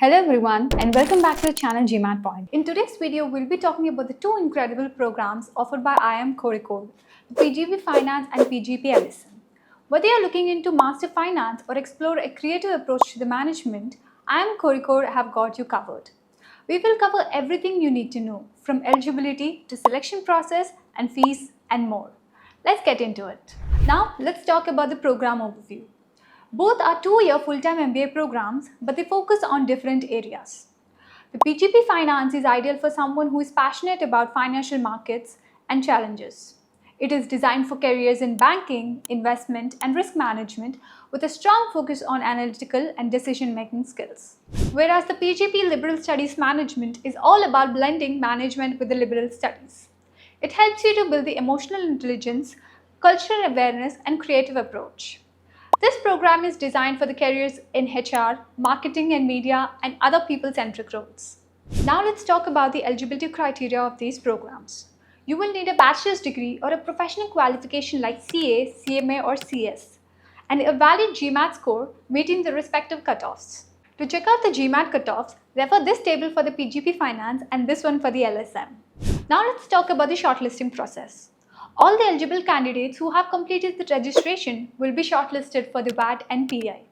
Hello everyone and welcome back to the channel GMAT Point. In today's video, we'll be talking about the two incredible programs offered by IIM Kozhikode, the PGP Finance and PGP LSM. Whether you're looking into master finance or explore a creative approach to the management, IIM Kozhikode have got you covered. We will cover everything you need to know, from eligibility to selection process and fees and more. Let's get into it. Now, let's talk about the program overview. Both are 2-year full-time MBA programs, but they focus on different areas. The PGP Finance is ideal for someone who is passionate about financial markets and challenges. It is designed for careers in banking, investment, and risk management with a strong focus on analytical and decision-making skills. Whereas the PGP Liberal Studies Management is all about blending management with the liberal studies. It helps you to build the emotional intelligence, cultural awareness, and creative approach. This program is designed for the careers in HR, marketing and media, and other people-centric roles. Now let's talk about the eligibility criteria of these programs. You will need a bachelor's degree or a professional qualification like CA, CMA or CS, and a valid GMAT score meeting the respective cutoffs. To check out the GMAT cutoffs, refer this table for the PGP Finance and this one for the LSM. Now let's talk about the shortlisting process. All the eligible candidates who have completed the registration will be shortlisted for the VAT and PI.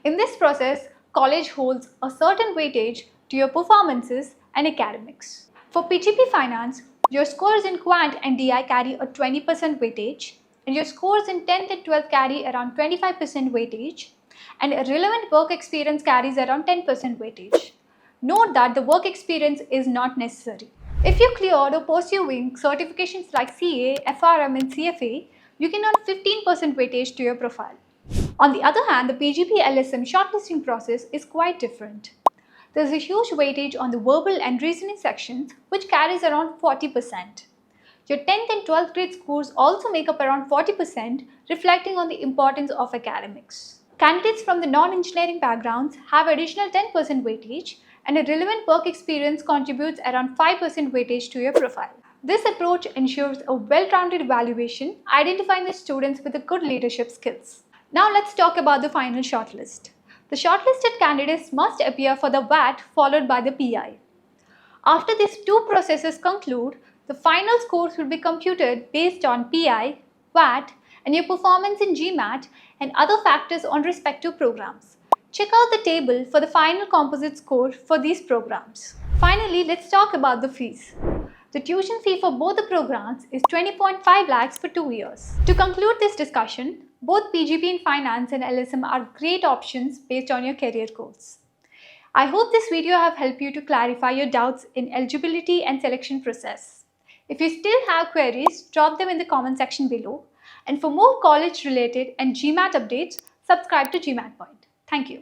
In this process, college holds a certain weightage to your performances and academics. For PGP Finance, your scores in Quant and DI carry a 20% weightage, and your scores in 10th and 12th carry around 25% weightage, and a relevant work experience carries around 10% weightage. Note that the work experience is not necessary. If you cleared or pursuing certifications like CA, FRM and CFA, you can earn 15% weightage to your profile. On the other hand, the PGP LSM shortlisting process is quite different. There is a huge weightage on the verbal and reasoning sections, which carries around 40%. Your 10th and 12th grade scores also make up around 40%, reflecting on the importance of academics. Candidates from the non-engineering backgrounds have additional 10% weightage, and a relevant work experience contributes around 5% weightage to your profile. This approach ensures a well-rounded evaluation, identifying the students with the good leadership skills. Now let's talk about the final shortlist. The shortlisted candidates must appear for the VAT followed by the PI. After these two processes conclude, the final scores will be computed based on PI, VAT, and your performance in GMAT and other factors on respective programs. Check out the table for the final composite score for these programs. Finally, let's talk about the fees. The tuition fee for both the programs is 20.5 lakhs for 2 years. To conclude this discussion, both PGP in Finance and LSM are great options based on your career goals. I hope this video have helped you to clarify your doubts in eligibility and selection process. If you still have queries, drop them in the comment section below. And for more college related and GMAT updates, subscribe to GMAT Point. Thank you.